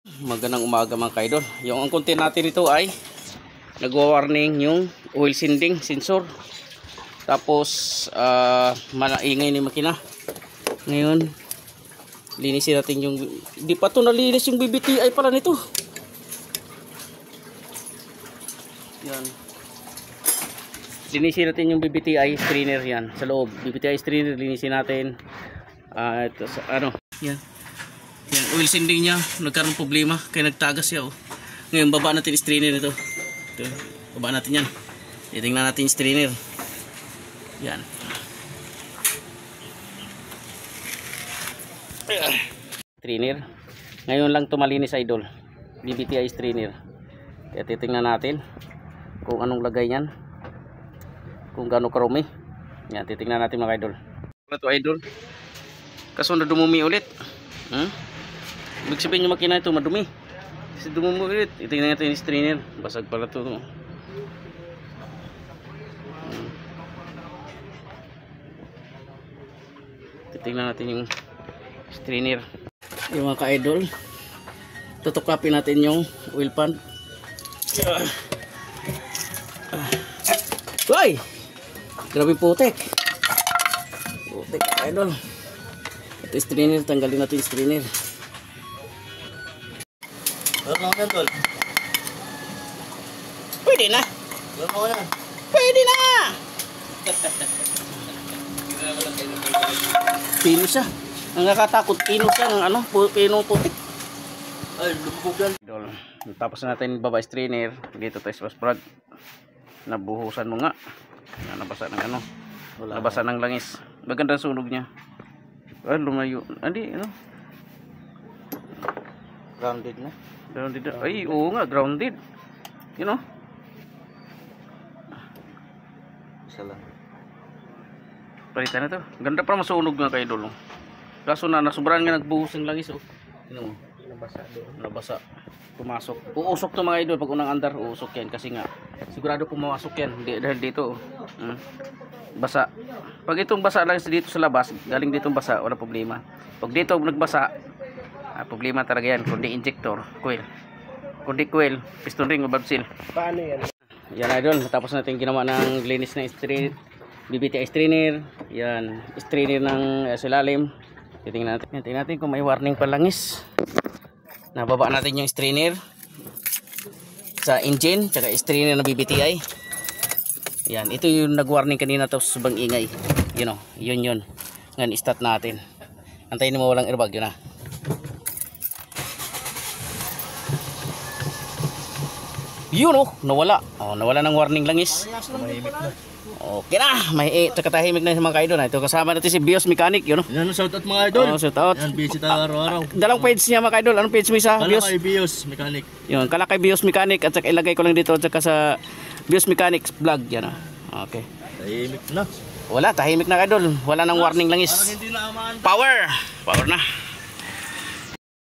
Magandang umaga mga kaidol. Yung ang content natin ito ay nagwa-warning yung oil sending sensor. Tapos malaingay ni makina. Ngayon linisin natin yung, di pa to nalinis yung BBTI pala nito. Yan. Linisin natin yung BBTI strainer yan sa loob. BBTI strainer linisin natin. Ito ano? Yan. Yan, oil sending niya, nagkaroon problema, kaya nagtagas siya. Oh. Ngayon, baba natin yung strainer ito. Ito, baba natin yan. Titingnan natin yung strainer. Yan. Strainer. Ngayon lang ito malinis, idol. BBTI strainer. Kaya titingnan natin kung anong lagay yan. Kung gaano karumi. Yan, titingnan natin mga idol. Ito, idol. Kaso na dumumi ulit. Ibig sabihin yung makina ito madumi. Kasi dumumi ulit. Itingnan natin yung strainer. Basag pala ito. Titingnan natin yung strainer. Yung mga ka-idol, tutuklapin natin yung oil pan. Uy! Grabe putik. Putik ka-idol. Ito yung strainer. Tanggalin natin yung strainer. Pwede na. Pwede na. Pino siya. Ang nakatakot, pino siya ng ano, pinong putik. Ay, lumbugan. Tapos natin baba strainer. Dito tayo sa plug. Nabuhusan mo nga. Nabasa ng ano. Nabasa ng langis. Magandang sunog niya. Ay, lumayo. Andi, ano? Grounded na. Grounded. Ay, oo nga, grounded. You know? Isa lang. Palitan na to. Ganda pa masunog nga kayo dolo. Kaso na, nasubrahan nga nagbuhos ng langis. Oh. You know? Nabasa doon. Nabasa. Pumasok. Uusok to mga idol. Pag unang andar, uusok yan. Kasi nga, sigurado pumasok yan. Dahil dito. Basa. Pag itong basa lang dito sa labas, galing ditong basa, wala problema. Pag dito nagbasa, problema talaga yan. Kundi injector, coil. Kundi coil, piston ring o valve seal. Paano yan? Yan idol, tapos natin ginawa ng linis ng strainer, BBTI strainer. Yan, strainer ng silalim. Titingnan natin. Tingnan natin kung may warning palangis. Nababa natin yung strainer sa engine, tsaka strainer ng BBTI. Yan, ito yung nag-warning kanina tapos subang ingay. You know, yun. Ngayon, start natin. Antayin mo walang airbag, yun na. Yun oh, nawala. Oh, nawala ng warning langis. Okay na, may katahimik na sa mga kaidol. Ito kasama natin si Bios Mechanic, yun oh. Yan, shout out mga idol. Oh, shout out. Yan, busy tayo araw-araw. Dalang page niya mga kaidol. Anong page mo isa? Kalakay Bios Mechanic. Yun, Kalakay Bios Mechanic. At saka ilagay ko lang dito at saka sa Bios Mechanic vlog. Yan oh. Okay. Tahimik na. Wala, tahimik na kaidol. Wala nang warning langis. Parang hindi na amaan. Power! Power na.